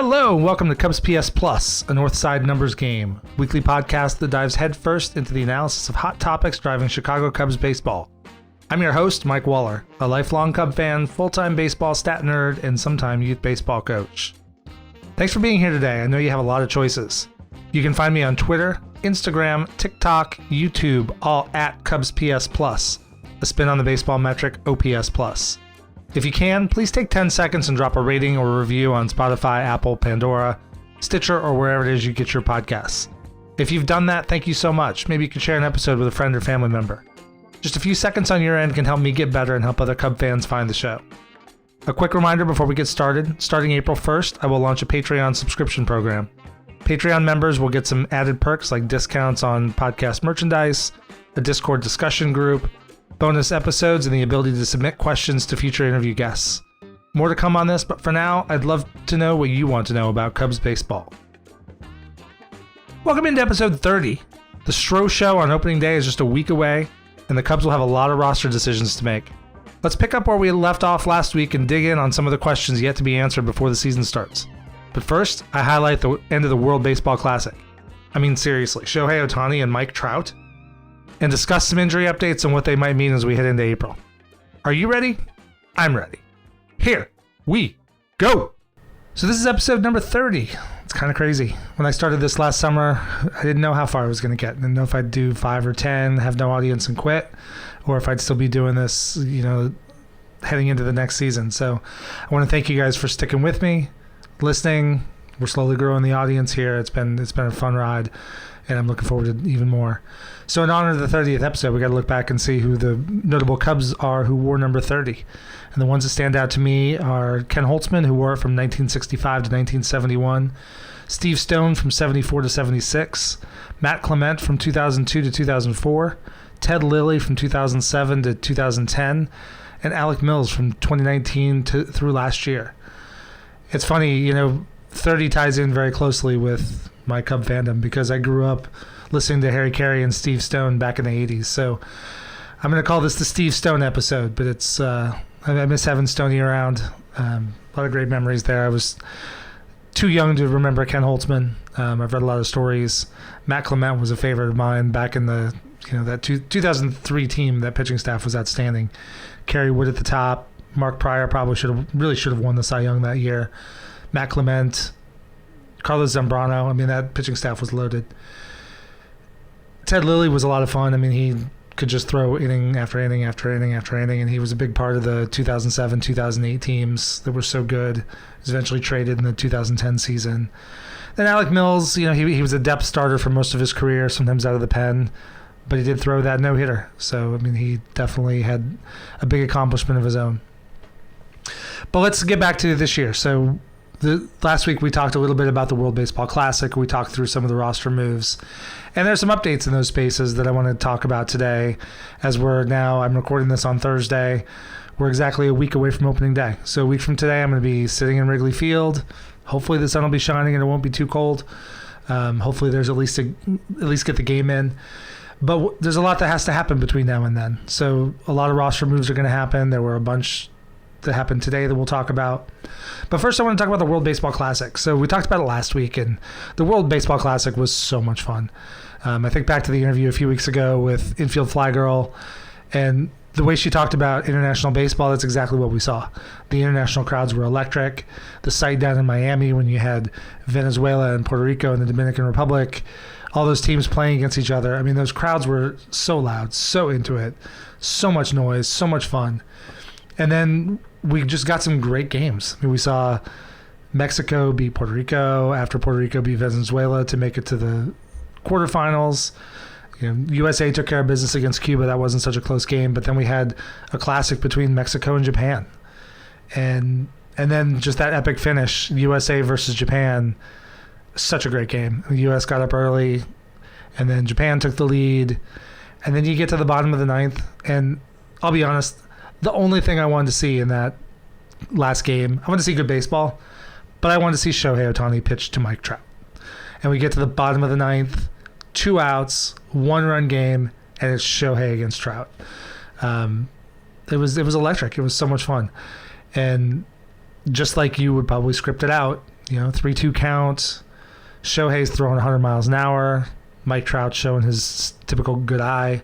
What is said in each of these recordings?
Hello, and welcome to CubsPS Plus, a Northside numbers game, weekly podcast that dives headfirst into the analysis of hot topics driving Chicago Cubs baseball. I'm your host, Mike Waller, a lifelong Cub fan, full-time baseball stat nerd, and sometime youth baseball coach. Thanks for being here today. I know you have a lot of choices. You can find me on Twitter, Instagram, TikTok, YouTube, all at CubsPS Plus, a spin on the baseball metric OPS Plus. If you can, please take 10 seconds and drop a rating or a review on Spotify, Apple, Pandora, Stitcher, or wherever it is you get your podcasts. If you've done that, thank you so much. Maybe you could share an episode with a friend or family member. Just a few seconds on your end can help me get better and help other Cub fans find the show. A quick reminder before we get started, starting April 1st, I will launch a Patreon subscription program. Patreon members will get some added perks like discounts on podcast merchandise, a Discord discussion group, bonus episodes, and the ability to submit questions to future interview guests. More to come on this, but for now, I'd love to know what you want to know about Cubs baseball. Welcome into episode 30. The Stro Show on opening day is just a week away, and the Cubs will have a lot of roster decisions to make. Let's pick up where we left off last week and dig in on some of the questions yet to be answered before the season starts. But first, I highlight the end of the World Baseball Classic. I mean, seriously, Shohei, Ohtani, and Mike Trout, and discuss some injury updates and what they might mean as we head into April. Are you ready? I'm ready. Here we go. So this is episode number 30. It's kind of crazy. When I started this last summer, I didn't know how far I was going to get. I didn't know if I'd do 5 or 10, have no audience and quit, or if I'd still be doing this, heading into the next season. So I want to thank you guys for sticking with me, listening. We're slowly growing the audience here. It's been a fun ride, and I'm looking forward to even more. So in honor of the 30th episode, we got to look back and see who the notable Cubs are who wore number 30. And the ones that stand out to me are Ken Holtzman, who wore it from 1965 to 1971, Steve Stone from 74 to 76, Matt Clement from 2002 to 2004, Ted Lilly from 2007 to 2010, and Alec Mills from 2019 through last year. It's funny, 30 ties in very closely with my Cub fandom because I grew up listening to Harry Carey and Steve Stone back in the 80s. So I'm going to call this the Steve Stone episode, but it's I miss having Stoney around. A lot of great memories there. I was too young to remember Ken Holtzman. I've read a lot of stories. Matt Clement was a favorite of mine back in the that 2003 team. That pitching staff was outstanding. Kerry Wood at the top. Mark Pryor probably should have won the Cy Young that year. Matt Clement, Carlos Zambrano. I mean, that pitching staff was loaded. Ted Lilly was a lot of fun. I mean, he could just throw inning after inning after inning after inning, and he was a big part of the 2007, 2008 teams that were so good. He was eventually traded in the 2010 season. Then Alec Mills, he was a depth starter for most of his career, sometimes out of the pen, but he did throw that no-hitter. So, I mean, he definitely had a big accomplishment of his own. But let's get back to this year. So last week we talked a little bit about the World Baseball Classic. We talked through some of the roster moves. And there's some updates in those spaces that I want to talk about today as I'm recording this on Thursday. We're exactly a week away from opening day. So a week from today, I'm going to be sitting in Wrigley Field. Hopefully the sun will be shining and it won't be too cold. Hopefully there's at least get the game in. But there's a lot that has to happen between now and then. So a lot of roster moves are going to happen. There were a bunch that happened today that we'll talk about. But first I want to talk about the World Baseball Classic. So we talked about it last week, and the World Baseball Classic was so much fun. I think back to the interview a few weeks ago with Infield Fly Girl, and the way she talked about international baseball, that's exactly what we saw. The international crowds were electric. The site down in Miami when you had Venezuela and Puerto Rico and the Dominican Republic, all those teams playing against each other. I mean, those crowds were so loud, so into it, so much noise, so much fun. And then we just got some great games. I mean, we saw Mexico beat Puerto Rico after Puerto Rico beat Venezuela to make it to the quarterfinals. USA took care of business against Cuba. That wasn't such a close game. But then we had a classic between Mexico and Japan. And then just that epic finish, USA versus Japan, such a great game. The US got up early, and then Japan took the lead. And then you get to the bottom of the ninth, and I'll be honest, the only thing I wanted to see in that last game, I wanted to see good baseball, but I wanted to see Shohei Ohtani pitch to Mike Trout. And we get to the bottom of the ninth, 2 outs, 1-run game, and it's Shohei against Trout. It was electric. It was so much fun. And just like you would probably script it out, 3-2 count. Shohei's throwing 100 miles an hour. Mike Trout showing his typical good eye.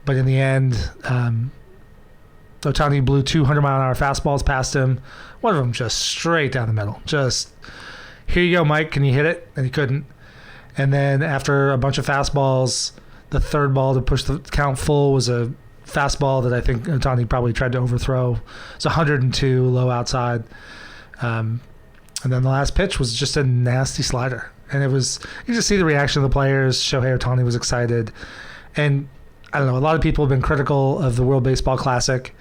But in the end, Ohtani blew 200-mile-an-hour fastballs past him. One of them just straight down the middle. Just, here you go, Mike. Can you hit it? And he couldn't. And then after a bunch of fastballs, the third ball to push the count full was a fastball that I think Ohtani probably tried to overthrow. It's 102, low outside. And then the last pitch was just a nasty slider. And it was, you just see the reaction of the players. Shohei Ohtani was excited. And I don't know, a lot of people have been critical of the World Baseball Classic,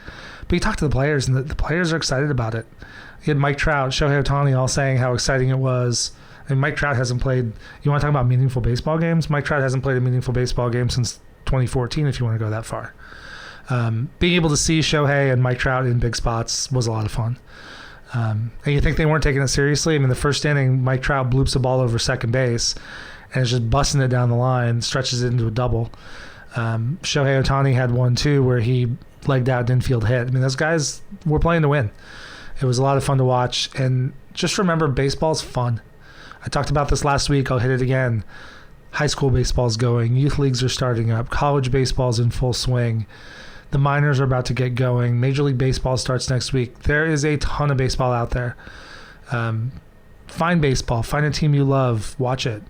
but you talk to the players, and the players are excited about it. You had Mike Trout, Shohei Ohtani all saying how exciting it was. And Mike Trout hasn't played, you want to talk about meaningful baseball games? Mike Trout hasn't played a meaningful baseball game since 2014, if you want to go that far. Being able to see Shohei and Mike Trout in big spots was a lot of fun. And you think they weren't taking it seriously? I mean, the first inning, Mike Trout bloops the ball over second base and is just busting it down the line, stretches it into a double. Shohei Ohtani had one, too, where he legged out an infield hit. I mean, those guys were playing to win. It was a lot of fun to watch. And just remember, baseball's fun. I talked about this last week. I'll hit it again. High school baseball's going. Youth leagues are starting up. College baseball's in full swing. The minors are about to get going. Major League Baseball starts next week. There is a ton of baseball out there. Find baseball. Find a team you love. Watch it.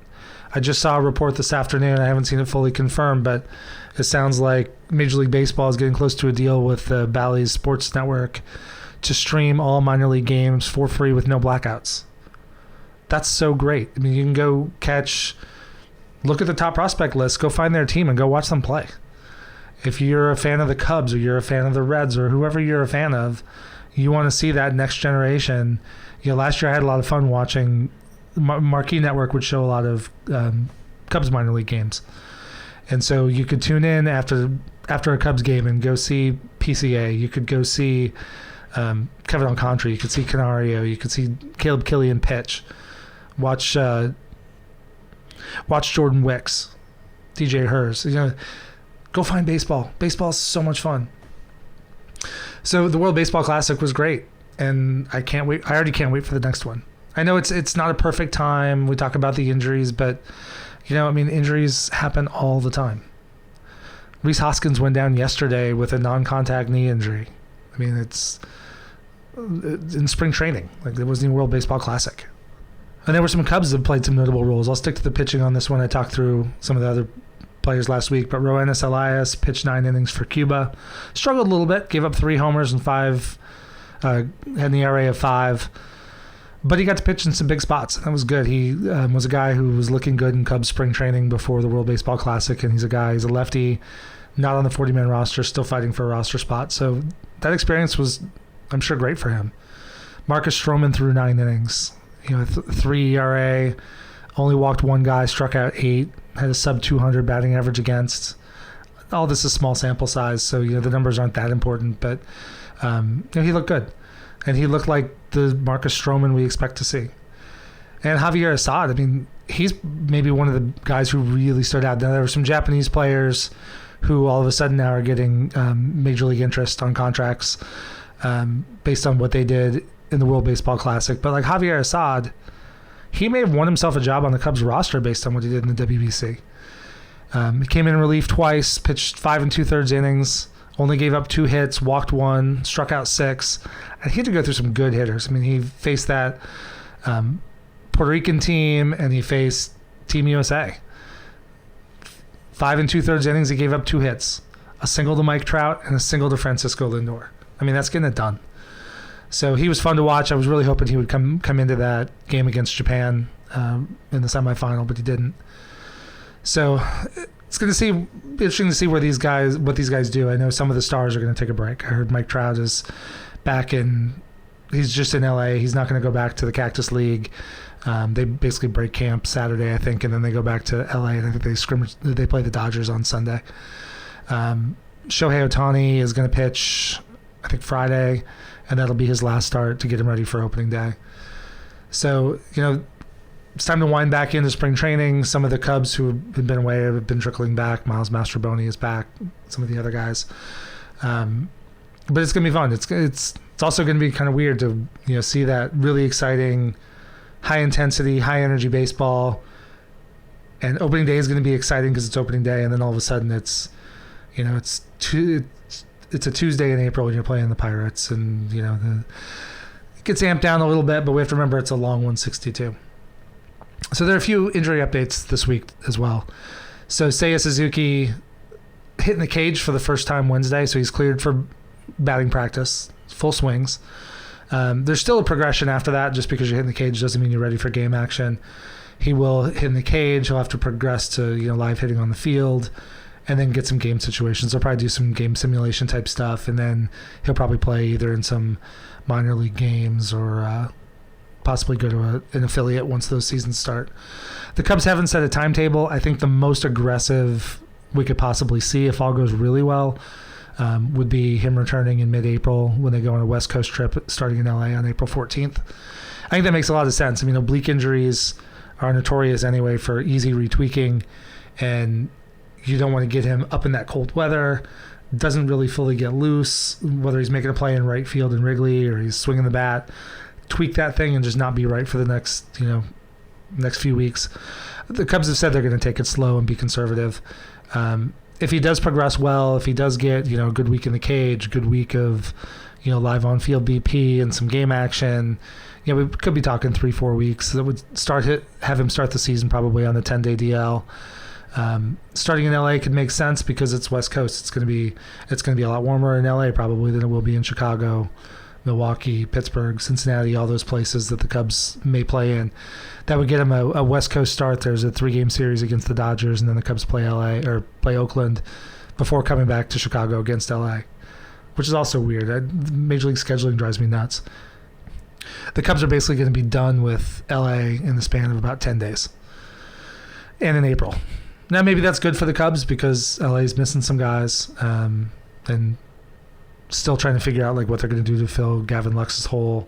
I just saw a report this afternoon. I haven't seen it fully confirmed, but it sounds like Major League Baseball is getting close to a deal with the Bally's Sports Network to stream all minor league games for free with no blackouts. That's so great. I mean, you can go look at the top prospect list, go find their team and go watch them play. If you're a fan of the Cubs or you're a fan of the Reds or whoever you're a fan of, you want to see that next generation. Last year I had a lot of fun watching. Marquee Network would show a lot of Cubs minor league games. And so you could tune in after a Cubs game and go see PCA. You could go see Kevin Alcantara. You could see Canario. You could see Caleb Killian pitch. Watch Jordan Wicks, DJ Hers. Go find baseball. Baseball is so much fun. So the World Baseball Classic was great, and I can't wait. I already can't wait for the next one. I know it's not a perfect time. We talk about the injuries, but injuries happen all the time. Rhys Hoskins went down yesterday with a non-contact knee injury. I mean, it's in spring training. Like, it wasn't even World Baseball Classic. And there were some Cubs that played some notable roles. I'll stick to the pitching on this one. I talked through some of the other players last week, but Roenis Elias pitched 9 innings for Cuba. Struggled a little bit, gave up 3 homers and 5, had an ERA of 5. But he got to pitch in some big spots. That was good. He was a guy who was looking good in Cubs spring training before the World Baseball Classic, and he's a lefty, not on the 40-man roster, still fighting for a roster spot. So that experience was, I'm sure, great for him. Marcus Stroman threw 9 innings. 3 ERA, only walked 1 guy, struck out 8, had a sub-200 batting average against. All this is small sample size, so the numbers aren't that important, but he looked good. And he looked like the Marcus Stroman we expect to see. And Javier Assad, he's maybe one of the guys who really stood out. Now, there were some Japanese players who all of a sudden now are getting major league interest on contracts based on what they did in the World Baseball Classic. But like Javier Assad, he may have won himself a job on the Cubs roster based on what he did in the WBC. He came in relief twice, pitched 5 2/3 innings, only gave up 2 hits, walked 1, struck out 6. And he had to go through some good hitters. He faced that Puerto Rican team, and he faced Team USA. 5 2/3 innings, he gave up 2 hits, a single to Mike Trout and a single to Francisco Lindor. That's getting it done. So he was fun to watch. I was really hoping he would come into that game against Japan in the semifinal, but he didn't. So it's going to be interesting to see what these guys do. I know some of the stars are going to take a break. I heard Mike Trout is back he's just in LA. He's not going to go back to the Cactus League. They basically break camp Saturday, I think, and then they go back to LA, and I think they play the Dodgers on Sunday. Shohei Ohtani is going to pitch, I think, Friday, and that'll be his last start to get him ready for opening day. So, it's time to wind back into spring training. Some of the Cubs who have been away have been trickling back. Miles Mastroboni is back. Some of the other guys. But it's going to be fun. It's also going to be kind of weird to see that really exciting high intensity, high energy baseball. And opening day is going to be exciting because it's opening day, and then all of a sudden it's a Tuesday in April when you're playing the Pirates, and it gets amped down a little bit, but we have to remember it's a long 162. So there are a few injury updates this week as well. So Seiya Suzuki hitting the cage for the first time Wednesday, so he's cleared for batting practice, full swings. There's still a progression after that. Just because you're hitting the cage doesn't mean you're ready for game action. He will hit in the cage. He'll have to progress to live hitting on the field, and then get some game situations. He'll probably do some game simulation type stuff, and then he'll probably play either in some minor league games or possibly go to an affiliate once those seasons start. The Cubs haven't set a timetable. I think the most aggressive we could possibly see, if all goes really well, would be him returning in mid-April when they go on a West Coast trip starting in LA on April 14th. I think that makes a lot of sense. I mean, oblique injuries are notorious anyway for easy retweaking, and you don't want to get him up in that cold weather. Doesn't really fully get loose, whether he's making a play in right field in Wrigley or he's swinging the bat. Tweak that thing and just not be right for the next few weeks. The Cubs have said they're going to take it slow and be conservative. If he does progress well, if he does get a good week in the cage, good week of live on field BP and some game action, we could be talking 3-4 weeks. That would have him start the season probably on a 10-day DL. Starting in LA could make sense because it's West Coast. It's going to be a lot warmer in LA probably than it will be in Chicago, Milwaukee, Pittsburgh, Cincinnati, all those places that the Cubs may play in. That would get him a West Coast start. There's a 3-game series against the Dodgers, and then the Cubs play Oakland before coming back to Chicago against LA, which is also weird. Major League scheduling drives me nuts. The Cubs are basically going to be done with LA in the span of about 10 days, and in April. Now, maybe that's good for the Cubs because LA is missing some guys, and still trying to figure out what they're going to do to fill Gavin Lux's hole.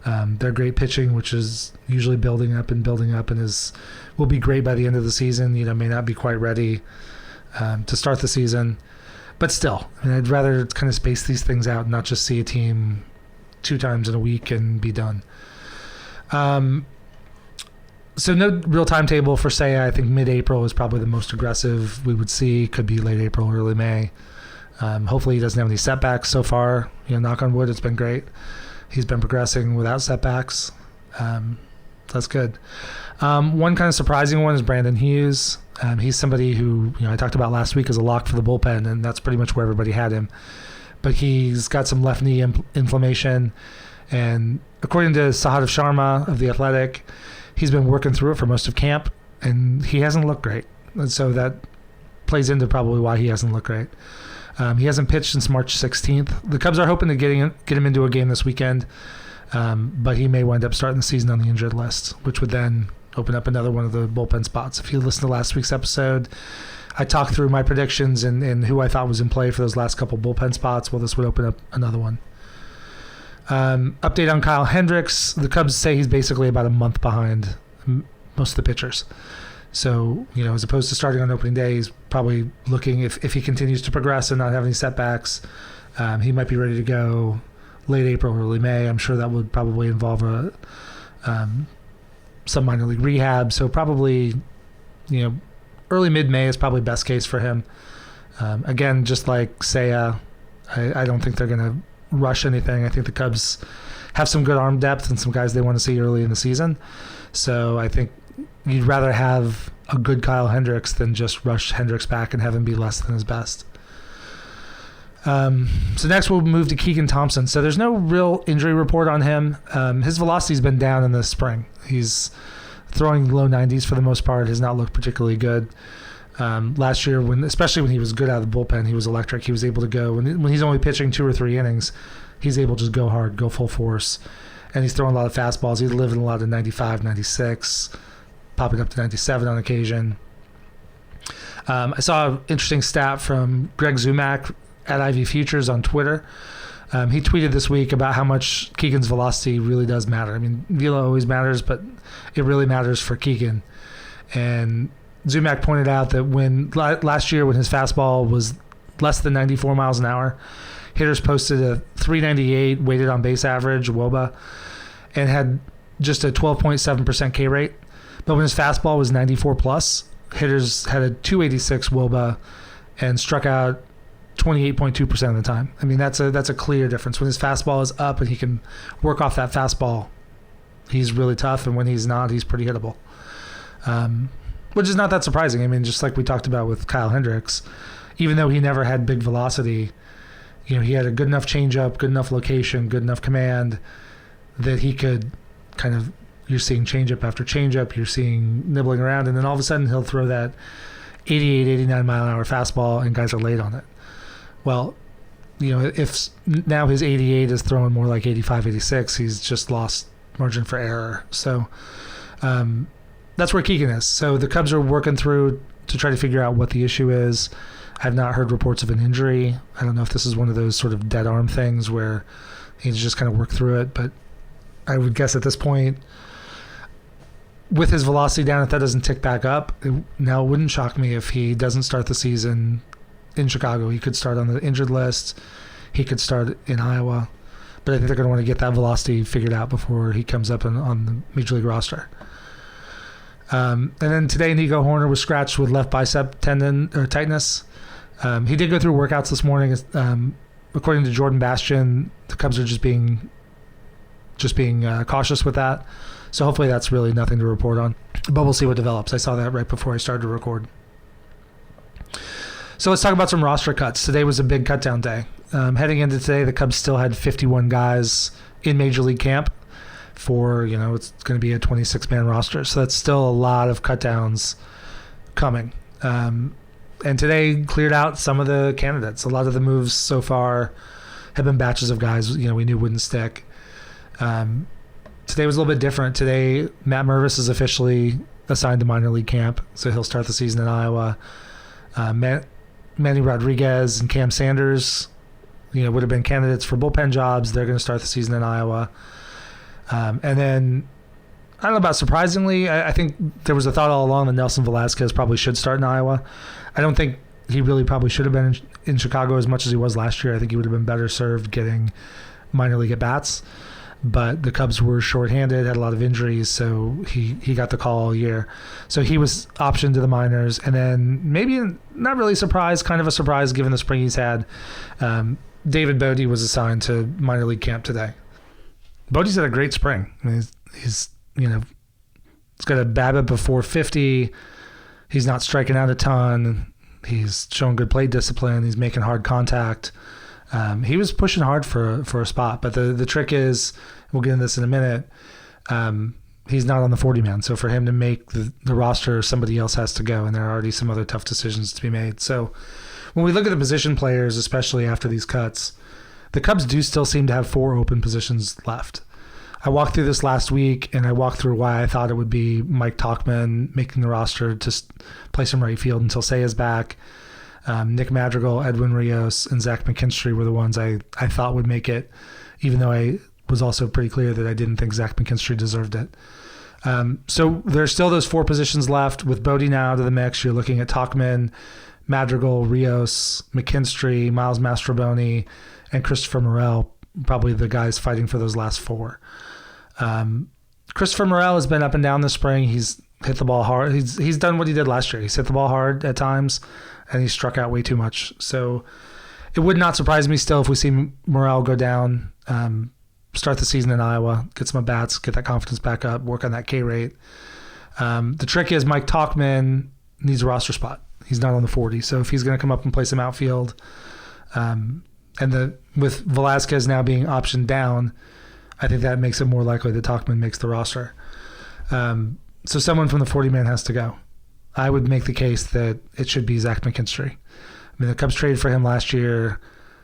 Their great pitching, which is usually building up and will be great by the end of the season. May not be quite ready to start the season, but still, I'd rather kind of space these things out and not just see a team 2 times in a week and be done. So no real timetable for Seiya. I think mid-April is probably the most aggressive we would see. Could be late April, early May. Hopefully he doesn't have any setbacks so far. Knock on wood, it's been great. He's been progressing without setbacks. That's good. One kind of surprising one is Brandon Hughes. He's somebody who I talked about last week as a lock for the bullpen, and that's pretty much where everybody had him. But he's got some left knee inflammation, and according to Sahadev Sharma of The Athletic, he's been working through it for most of camp, and he hasn't looked great. And so that plays into probably why he hasn't looked great. He hasn't pitched since March 16th. The Cubs are hoping to get him into a game this weekend, but he may wind up starting the season on the injured list, which would then open up another one of the bullpen spots. If you listen to last week's episode, I talked through my predictions and who I thought was in play for those last couple bullpen spots. Well, this would open up another one. Update on Kyle Hendricks. The Cubs say he's basically about a month behind most of the pitchers. So, as opposed to starting on opening day, he's probably looking, if he continues to progress and not have any setbacks, he might be ready to go late April, early May. I'm sure that would probably involve some minor league rehab. So probably, early mid-May is probably best case for him. Again, just like Seiya, I don't think they're going to rush anything. I think the Cubs have some good arm depth and some guys they want to see early in the season. So I think you'd rather have a good Kyle Hendricks than just rush Hendricks back and have him be less than his best. So next we'll move to Keegan Thompson. So there's no real injury report on him. His velocity's been down in the spring. He's throwing low 90s for the most part. Has not looked particularly good. Last year, especially when he was good out of the bullpen, he was electric. He was able to go, when he's only pitching 2 or 3 innings, he's able to just go hard, go full force. And he's throwing a lot of fastballs. He's living a lot of 95, 96, popping up to 97 on occasion. I saw an interesting stat from Greg Zumak at IV Futures on Twitter. He tweeted this week about how much Keegan's velocity really does matter. I mean, velo always matters, but it really matters for Keegan. And Zumak pointed out that when last year when his fastball was less than 94 miles an hour, hitters posted a 398 weighted on base average, WOBA, and had just a 12.7% K rate. But when his fastball was 94 plus, hitters had a 286 WOBA and struck out 28.2% of the time. I mean, that's a clear difference. When his fastball is up and he can work off that fastball, he's really tough. And when he's not, he's pretty hittable. Which is not that surprising. I mean, just like we talked about with Kyle Hendricks, even though he never had big velocity, you know, he had a good enough changeup, good enough location, good enough command that he could kind of, you're seeing changeup after changeup, you're seeing nibbling around, and then all of a sudden he'll throw that 88, 89 mile an hour fastball and guys are late on it. Well, you know, if now his 88 is throwing more like 85, 86, he's just lost margin for error. So that's where Keegan is. So the Cubs are working through to try to figure out what the issue is. I've not heard reports of an injury. I don't know if this is one of those sort of dead arm things where he's just kind of worked through it, but I would guess at this point, with his velocity down, if that doesn't tick back up, now it wouldn't shock me if he doesn't start the season in Chicago. He could start on the injured list. He could start in Iowa. But I think they're going to want to get that velocity figured out before he comes up on the Major League roster. And then today, Nico Horner was scratched with left bicep tendon or tightness. He did go through workouts this morning. According to Jordan Bastian, the Cubs are just being cautious with that. So hopefully that's really nothing to report on. But we'll see what develops. I saw that right before I started to record. So let's talk about some roster cuts. Today was a big cutdown day. Heading into today, the Cubs still had 51 guys in Major League camp for, you know, it's going to be a 26-man roster. So that's still a lot of cutdowns coming. And today cleared out some of the candidates. A lot of the moves so far have been batches of guys, you know, we knew wouldn't stick. Today was a little bit different. Today, Matt Mervis is officially assigned to minor league camp, so he'll start the season in Iowa. Manny Rodriguez and Cam Sanders, you know, would have been candidates for bullpen jobs. They're going to start the season in Iowa. And then, I don't know about surprisingly, I think there was a thought all along that Nelson Velasquez probably should start in Iowa. I don't think he really probably should have been in Chicago as much as he was last year. I think he would have been better served getting minor league at-bats. But the Cubs were shorthanded, had a lot of injuries, so he got the call all year. So he was optioned to the minors. And then maybe not really surprised, kind of a surprise given the spring he's had, David Bodie was assigned to minor league camp today. Bodie's had a great spring. I mean, he's you know, he's got a BABIP of 450. He's not striking out a ton. He's showing good plate discipline. He's making hard contact. He was pushing hard for a spot, but the trick is, we'll get into this in a minute, he's not on the 40-man. So for him to make the roster, somebody else has to go, and there are already some other tough decisions to be made. So when we look at the position players, especially after these cuts, the Cubs do still seem to have 4 open positions left. I walked through this last week, and I walked through why I thought it would be Mike Tauchman making the roster to play some right field until Seiya's back. Nick Madrigal, Edwin Rios, and Zach McKinstry were the ones I thought would make it, even though I was also pretty clear that I didn't think Zach McKinstry deserved it. So there's still those 4 positions left. With Bodie now out of the mix, you're looking at Tauchman, Madrigal, Rios, McKinstry, Miles Mastrobuoni, and Christopher Morel, probably the guys fighting for those last 4. Christopher Morel has been up and down this spring. He's hit the ball hard. He's done what he did last year. He's hit the ball hard at times, and he struck out way too much. So it would not surprise me still if we see Morel go down, start the season in Iowa, get some at-bats, get that confidence back up, work on that K rate. The trick is Mike Tauchman needs a roster spot. He's not on the 40. So if he's going to come up and play some outfield, with Velasquez now being optioned down, I think that makes it more likely that Tauchman makes the roster. So someone from the 40-man has to go. I would make the case that it should be Zach McKinstry. I mean, the Cubs traded for him last year,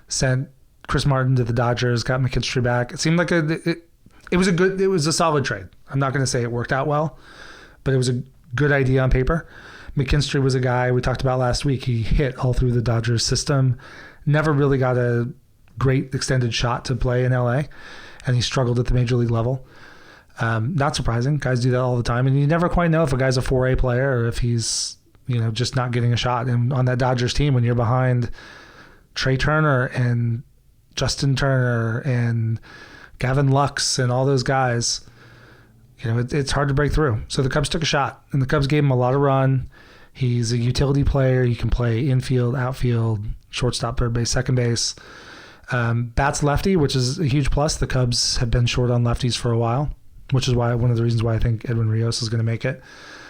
sent Chris Martin to the Dodgers, got McKinstry back. It seemed like it was a solid trade. I'm not going to say it worked out well, but it was a good idea on paper. McKinstry was a guy we talked about last week. He hit all through the Dodgers system, never really got a great extended shot to play in LA, and he struggled at the major league level. Not surprising. Guys do that all the time, and you never quite know if a guy's a 4A player or if he's, just not getting a shot. And on that Dodgers team, when you're behind Trey Turner and Justin Turner and Gavin Lux and all those guys, it's hard to break through. So the Cubs took a shot, and the Cubs gave him a lot of run. He's a utility player. He can play infield, outfield, shortstop, third base, second base. Bats lefty, which is a huge plus. The Cubs have been short on lefties for a while, which is one of the reasons why I think Edwin Rios is going to make it,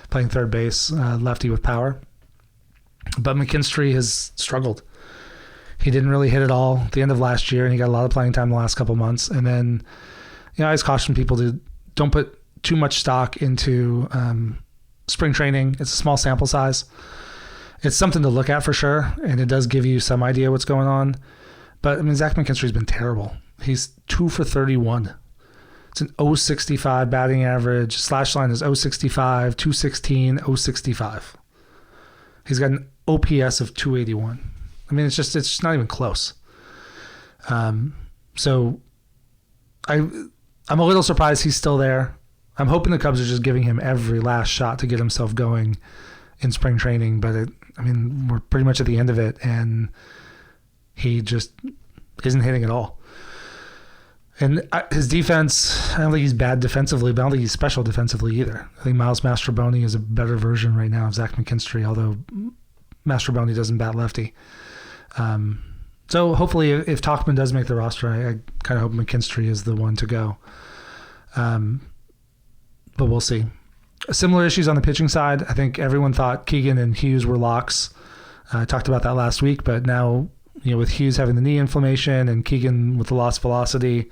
playing third base, lefty with power. But McKinstry has struggled. He didn't really hit it all at the end of last year, and he got a lot of playing time the last couple months. And then, I always caution people to don't put too much stock into spring training. It's a small sample size. It's something to look at for sure, and it does give you some idea what's going on. But, Zach McKinstry's been terrible. He's 2 for 31. It's an .065 batting average. Slash line is .065, 216, .065. He's got an OPS of 281. It's just not even close. So I'm a little surprised he's still there. I'm hoping the Cubs are just giving him every last shot to get himself going in spring training. But we're pretty much at the end of it, and he just isn't hitting at all. And his defense, I don't think he's bad defensively, but I don't think he's special defensively either. I think Miles Mastrobuoni is a better version right now of Zach McKinstry, although Mastrobuoni doesn't bat lefty. So hopefully if Tauchman does make the roster, I kind of hope McKinstry is the one to go. But we'll see. Similar issues on the pitching side. I think everyone thought Keegan and Hughes were locks. I talked about that last week, but now, with Hughes having the knee inflammation and Keegan with the lost velocity,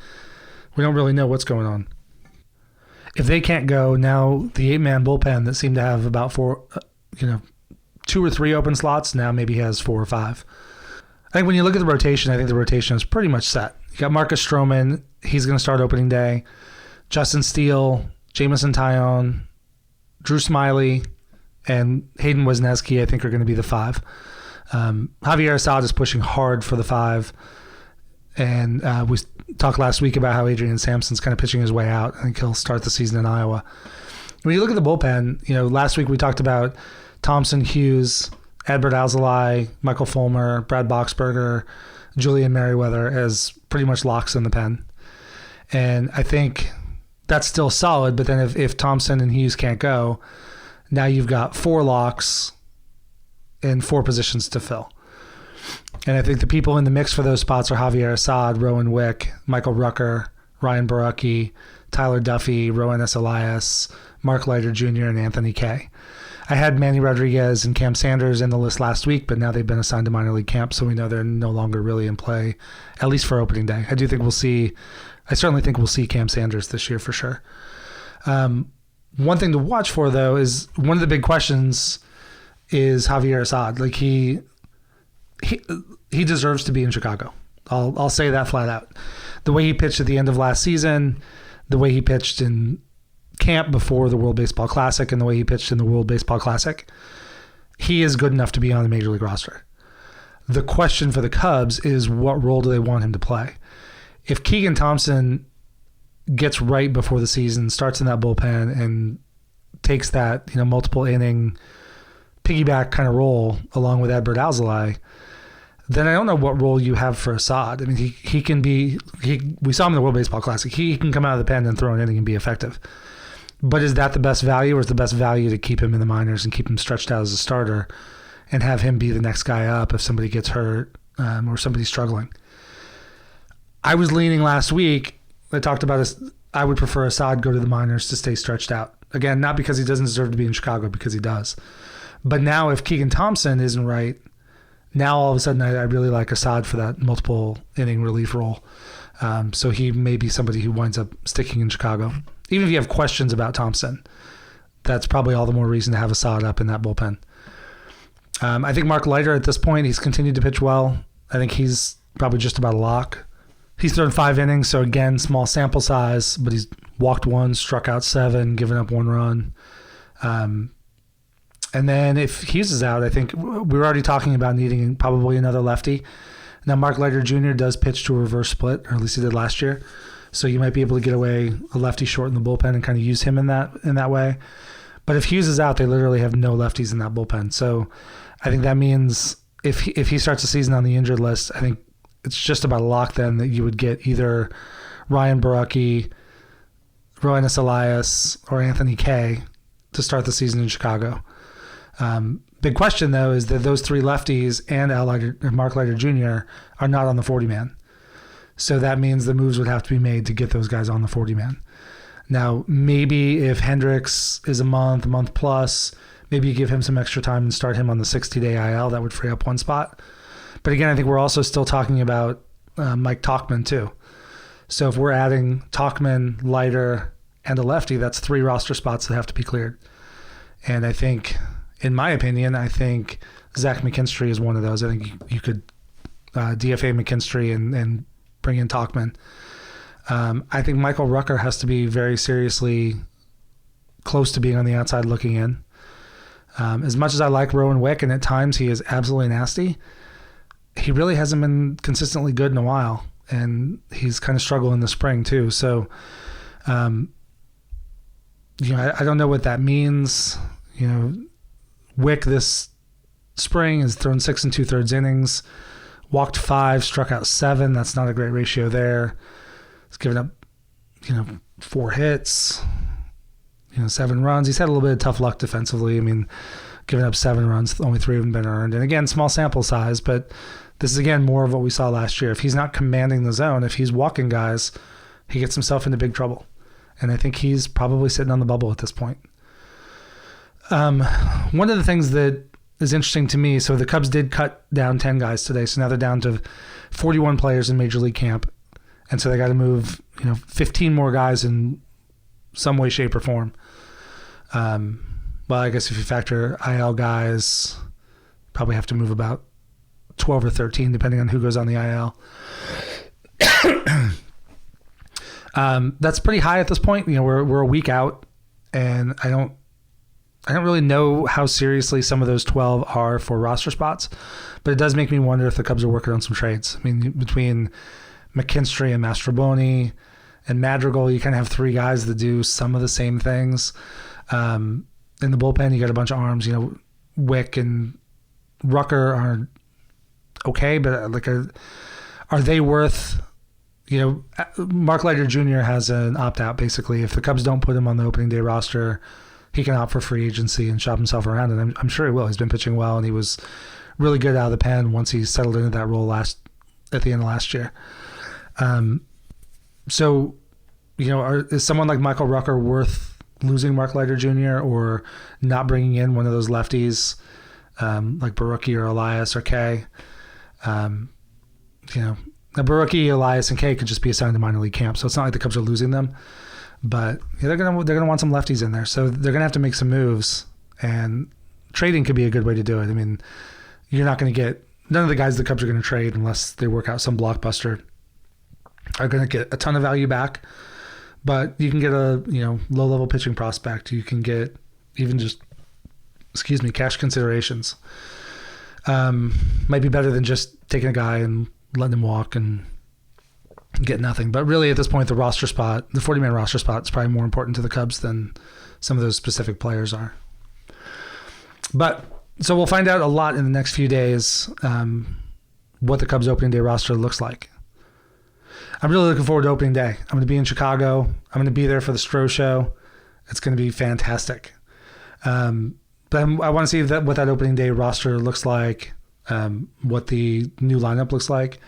we don't really know what's going on. If they can't go, now the 8-man bullpen that seemed to have about 2 or 3 open slots now maybe has 4 or 5. I think when you look at the rotation, I think the rotation is pretty much set. You got Marcus Stroman. He's going to start opening day. Justin Steele, Jamison Tyone, Drew Smiley, and Hayden Wesneski, I think, are going to be the 5. Javier Assad is pushing hard for the 5. And we talked last week about how Adrian Sampson's kind of pitching his way out. I think he'll start the season in Iowa. When you look at the bullpen, last week we talked about Thompson, Hughes, Adbert Alzolay, Michael Fulmer, Brad Boxberger, Julian Merriweather as pretty much locks in the pen. And I think that's still solid, but then if Thompson and Hughes can't go, now you've got 4 locks and 4 positions to fill. And I think the people in the mix for those spots are Javier Assad, Rowan Wick, Michael Rucker, Ryan Baracki, Tyler Duffy, Rowan S. Elias, Mark Leiter Jr., and Anthony Kay. I had Manny Rodriguez and Cam Sanders in the list last week, but now they've been assigned to minor league camp, so we know they're no longer really in play, at least for opening day. I certainly think we'll see Cam Sanders this year for sure. One thing to watch for, though, is one of the big questions is Javier Assad. Like he deserves to be in Chicago. I'll say that flat out. The way he pitched at the end of last season, the way he pitched in camp before the World Baseball Classic, and the way he pitched in the World Baseball Classic, he is good enough to be on the major league roster. The question for the Cubs is, what role do they want him to play? If Keegan Thompson gets right before the season, starts in that bullpen, and takes that multiple inning piggyback kind of role along with Adbert Alzolay, then I don't know what role you have for Assad. He can be. We saw him in the World Baseball Classic. He can come out of the pen and throw an inning and be effective. But is that the best value, or is the best value to keep him in the minors and keep him stretched out as a starter and have him be the next guy up if somebody gets hurt or somebody's struggling? I was leaning last week. I talked about I would prefer Assad go to the minors to stay stretched out. Again, not because he doesn't deserve to be in Chicago, because he does. But now if Keegan Thompson isn't right, now all of a sudden I really like Assad for that multiple inning relief role. So he may be somebody who winds up sticking in Chicago. Even if you have questions about Thompson, that's probably all the more reason to have Assad up in that bullpen. I think Mark Leiter at this point, he's continued to pitch well. I think he's probably just about a lock. He's thrown 5 innings, so again, small sample size, but he's walked 1, struck out 7, given up 1 run. And then if Hughes is out, I think we were already talking about needing probably another lefty. Now, Mark Leiter Jr. does pitch to a reverse split, or at least he did last year. So you might be able to get away a lefty short in the bullpen and kind of use him in that way. But if Hughes is out, they literally have no lefties in that bullpen. So I think that means if he starts the season on the injured list, I think it's just about a lock then that you would get either Ryan Baracki, Roenis Elias or Anthony Kay to start the season in Chicago. Big question, though, is that those three lefties and Mark Leiter Jr. are not on the 40-man. So that means the moves would have to be made to get those guys on the 40-man. Now, maybe if Hendricks is a month plus, maybe you give him some extra time and start him on the 60-day IL. That would free up one spot. But again, I think we're also still talking about Mike Tauchman, too. So if we're adding Tauchman, Leiter, and a lefty, that's 3 roster spots that have to be cleared. And I think, in my opinion, Zach McKinstry is one of those. I think you could DFA McKinstry and bring in Tauchman. I think Michael Rucker has to be very seriously close to being on the outside looking in. As much as I like Rowan Wick, and at times he is absolutely nasty, he really hasn't been consistently good in a while. And he's kind of struggled in the spring too. So, I don't know what that means. Wick this spring has thrown 6 2/3 innings, walked 5, struck out 7. That's not a great ratio there. He's given up, 4 hits, 7 runs. He's had a little bit of tough luck defensively. I mean, giving up 7 runs, only 3 of them been earned. And again, small sample size, but this is, again, more of what we saw last year. If he's not commanding the zone, if he's walking guys, he gets himself into big trouble. And I think he's probably sitting on the bubble at this point. One of the things that is interesting to me, so the Cubs did cut down 10 guys today, so now they're down to 41 players in Major League camp. And so they got to move, 15 more guys in some way, shape, or form. Well, I guess if you factor IL guys, probably have to move about 12 or 13, depending on who goes on the IL. That's pretty high at this point. We're a week out, and I don't really know how seriously some of those 12 are for roster spots, but it does make me wonder if the Cubs are working on some trades. I mean, between McKinstry and Mastroboni and Madrigal, you kind of have 3 guys that do some of the same things. In the bullpen, you got a bunch of arms. Wick and Rucker are okay, but are they worth? Mark Leiter Jr. has an opt-out, basically. If the Cubs don't put him on the opening day roster, he can opt for free agency and shop himself around, and I'm sure he will. He's been pitching well, and he was really good out of the pen once he settled into that role at the end of last year. Is someone like Michael Rucker worth losing Mark Leiter Jr. or not bringing in one of those lefties like Barucki or Elias or Kay? Now Barucki, Elias, and Kay could just be assigned to minor league camp, so it's not like the Cubs are losing them. But they're gonna want some lefties in there, so they're gonna have to make some moves, and trading could be a good way to do it. I mean, you're not going to get none of the guys the Cubs are going to trade unless they work out some blockbuster are going to get a ton of value back, but you can get a low level pitching prospect. You can get even just cash considerations. Might be better than just taking a guy and letting him walk and get nothing. But really, at this point, the 40-man roster spot is probably more important to the Cubs than some of those specific players are. But so we'll find out a lot in the next few days what the Cubs opening day roster looks like. I'm really looking forward to opening day. I'm going to be in Chicago. I'm going to be there for the Stro Show. It's going to be fantastic. But I want to see what that opening day roster looks like, what the new lineup looks like.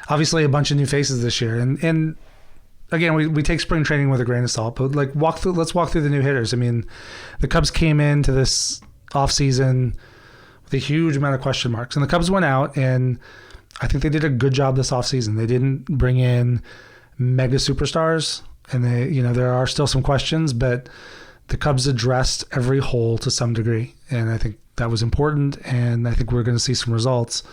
Obviously, a bunch of new faces this year. And again, we take spring training with a grain of salt, but let's walk through the new hitters. I mean, the Cubs came into this offseason with a huge amount of question marks. And the Cubs went out, and I think they did a good job this offseason. They didn't bring in mega superstars, and there are still some questions, but the Cubs addressed every hole to some degree, and I think that was important, and I think we're going to see some results.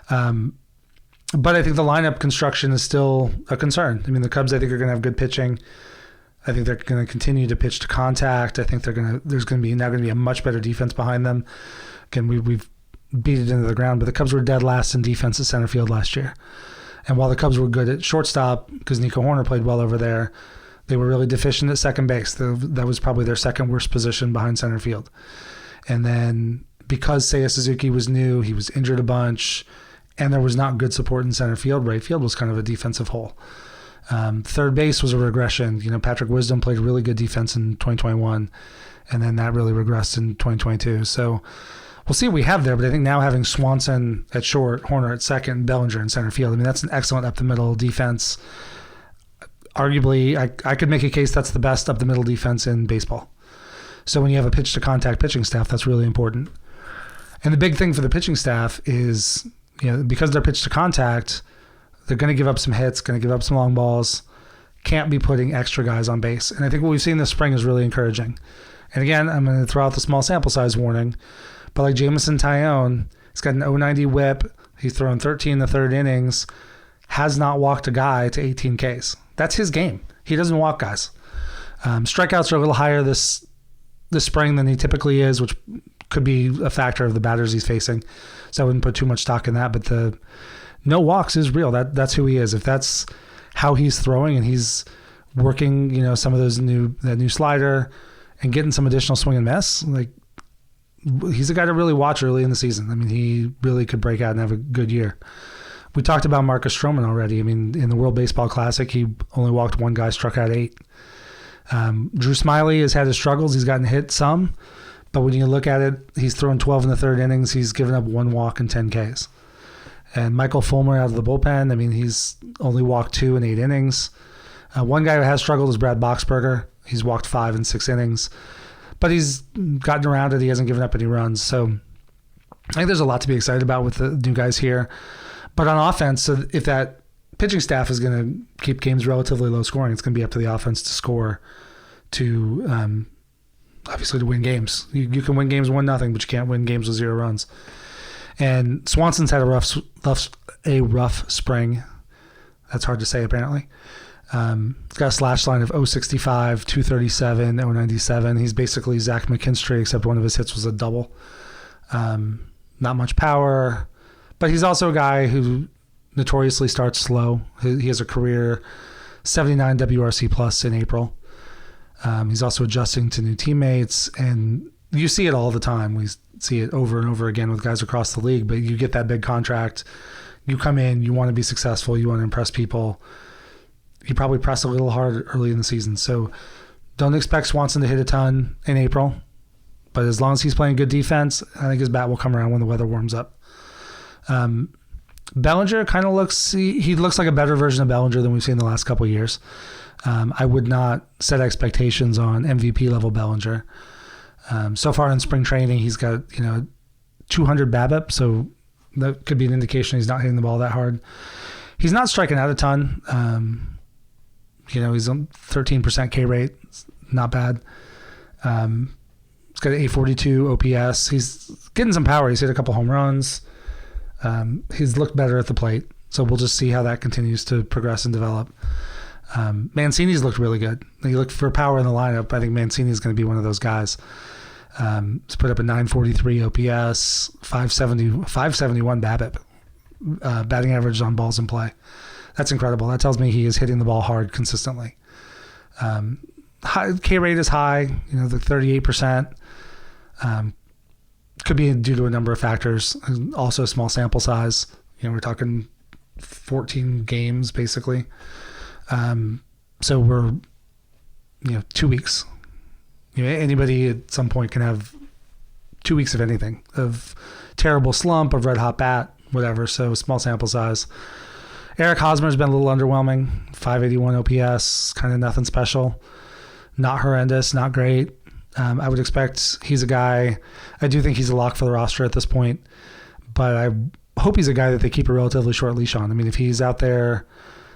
But I think the lineup construction is still a concern. I mean, the Cubs, I think, are going to have good pitching. I think they're going to continue to pitch to contact. I think there's going to be a much better defense behind them. Again, we've beat it into the ground, but the Cubs were dead last in defense at center field last year. And while the Cubs were good at shortstop, because Nico Horner played well over there, they were really deficient at second base. That was probably their second worst position behind center field. And then because Seiya Suzuki was new, he was injured a bunch, and there was not good support in center field. Right field was kind of a defensive hole. Third base was a regression. Patrick Wisdom played really good defense in 2021, and then that really regressed in 2022. So we'll see what we have there, but I think now having Swanson at short, Horner at second, and Bellinger in center field, that's an excellent up-the-middle defense. Arguably, I could make a case that's the best up-the-middle defense in baseball. So when you have a pitch-to-contact pitching staff, that's really important. And the big thing for the pitching staff is, because they're pitch-to-contact, they're going to give up some hits, going to give up some long balls, can't be putting extra guys on base. And I think what we've seen this spring is really encouraging. And again, I'm going to throw out the small sample size warning, but like Jameson Taillon, he's got an 090 whip. He's thrown 13 in the third innings, has not walked a guy to 18 Ks. That's his game. He doesn't walk guys. Strikeouts are a little higher this spring than he typically is, which could be a factor of the batters he's facing. So I wouldn't put too much stock in that, but the no walks is real. That's who he is. If that's how he's throwing and he's working, some of that new slider and getting some additional swing and miss, like, he's a guy to really watch early in the season. He really could break out and have a good year. We talked about Marcus Stroman already. In the World Baseball Classic, he only walked one guy, struck out 8. Drew Smyly has had his struggles. He's gotten hit some, but when you look at it, he's thrown 12 in the third innings. He's given up 1 walk and 10 Ks. And Michael Fulmer out of the bullpen, he's only walked 2 in 8 innings. One guy who has struggled is Brad Boxberger. He's walked 5 in 6 innings. But he's gotten around it. He hasn't given up any runs. So I think there's a lot to be excited about with the new guys here. But on offense, so if that pitching staff is going to keep games relatively low scoring, it's going to be up to the offense to score to, obviously, to win games. You can win games 1-0, but you can't win games with 0 runs. And Swanson's had a rough spring. That's hard to say, apparently. He's got a slash line of 065, 237, 097. He's basically Zach McKinstry, except one of his hits was a double. Not much power, but he's also a guy who notoriously starts slow. He has a career 79 WRC plus in April. He's also adjusting to new teammates, and you see it all the time. We see it over and over again with guys across the league, but you get that big contract. You come in, you want to be successful, you want to impress people. You probably press a little hard early in the season. So don't expect Swanson to hit a ton in April, but as long as he's playing good defense, I think his bat will come around when the weather warms up. Bellinger kind of he looks like a better version of Bellinger than we've seen the last couple of years. I would not set expectations on MVP level Bellinger. So far in spring training, he's got 200 BABIP, so that could be an indication he's not hitting the ball that hard. He's not striking out a ton. He's on 13% K rate. It's not bad. He's got an 842 OPS. He's getting some power. He's hit a couple home runs. He's looked better at the plate. So we'll just see how that continues to progress and develop. Mancini's looked really good. You look for power in the lineup. I think Mancini's going to be one of those guys. He's put up a 943 OPS, 571 BABIP, batting average on balls in play. That's incredible. That tells me he is hitting the ball hard consistently. K rate is high, the 38%. Could be due to a number of factors. Also, small sample size. We're talking 14 games basically. So we're 2 weeks. Anybody at some point can have 2 weeks of anything, of terrible slump, of red hot bat, whatever. So small sample size. Eric Hosmer's been a little underwhelming. 581 OPS, kind of nothing special. Not horrendous, not great. I would expect he's a guy. I do think he's a lock for the roster at this point, but I hope he's a guy that they keep a relatively short leash on. If he's out there,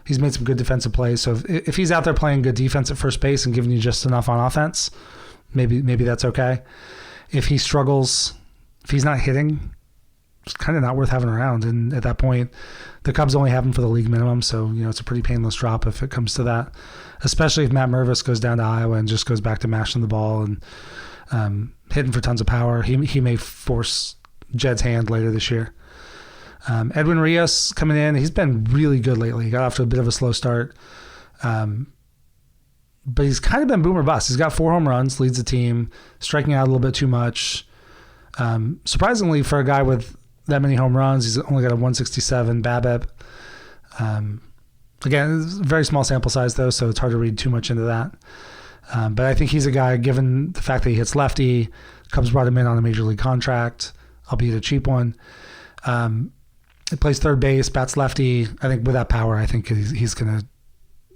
he's made some good defensive plays. So if he's out there playing good defense at first base and giving you just enough on offense, maybe that's okay. If he struggles, if he's not hitting, it's kind of not worth having around. And at that point, the Cubs only have him for the league minimum. So, it's a pretty painless drop if it comes to that, especially if Matt Mervis goes down to Iowa and just goes back to mashing the ball and hitting for tons of power. He may force Jed's hand later this year. Edwin Rios coming in. He's been really good lately. He got off to a bit of a slow start. But he's kind of been boom or bust. He's got 4 home runs, leads the team, striking out a little bit too much. Surprisingly, for a guy with that many home runs, he's only got a 167 BABIP. Again, it's a very small sample size, though, so it's hard to read too much into that. But I think he's a guy, given the fact that he hits lefty, Cubs brought him in on a major league contract, albeit a cheap one. He plays third base, bats lefty. I think with that power, I think he's going to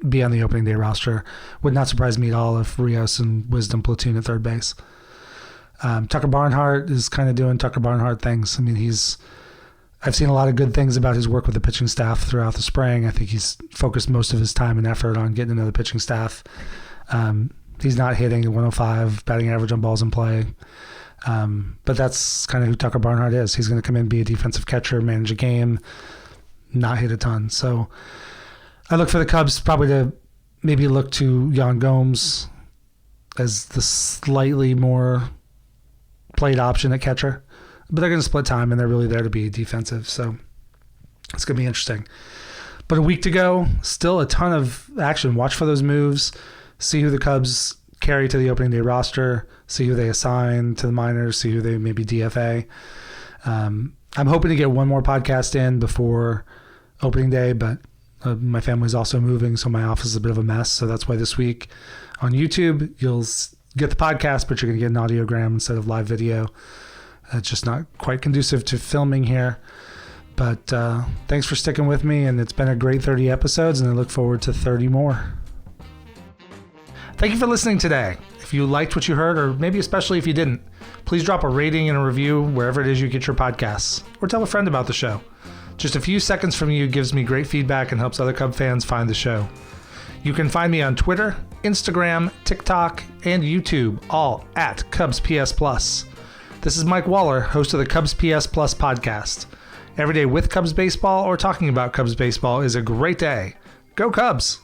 be on the opening day roster. Would not surprise me at all if Rios and Wisdom platoon at third base. Tucker Barnhart is kind of doing Tucker Barnhart things. I mean, I've seen a lot of good things about his work with the pitching staff throughout the spring. I think he's focused most of his time and effort on getting to know the pitching staff. He's not hitting a 105 batting average on balls in play. But that's kind of who Tucker Barnhart is. He's going to come in, be a defensive catcher, manage a game, not hit a ton. So I look for the Cubs probably to maybe look to Yan Gomes as the slightly more played option at catcher. But they're going to split time, and they're really there to be defensive. So it's going to be interesting. But a week to go, still a ton of action. Watch for those moves. See who the Cubs carry to the opening day roster. See who they assign to the minors. See who they maybe DFA. I'm hoping to get one more podcast in before opening day, but my family's also moving, so my office is a bit of a mess. So that's why this week on YouTube, you'll get the podcast, but you're going to get an audiogram instead of live video. It's just not quite conducive to filming here. But thanks for sticking with me, and it's been a great 30 episodes, and I look forward to 30 more. Thank you for listening today. If you liked what you heard, or maybe especially if you didn't, please drop a rating and a review wherever it is you get your podcasts, or tell a friend about the show. Just a few seconds from you gives me great feedback and helps other Cub fans find the show. You can find me on Twitter, Instagram, TikTok, and YouTube, all at CubsPS Plus. This is Mike Waller, host of the CubsPS Plus podcast. Every day with Cubs baseball or talking about Cubs baseball is a great day. Go Cubs!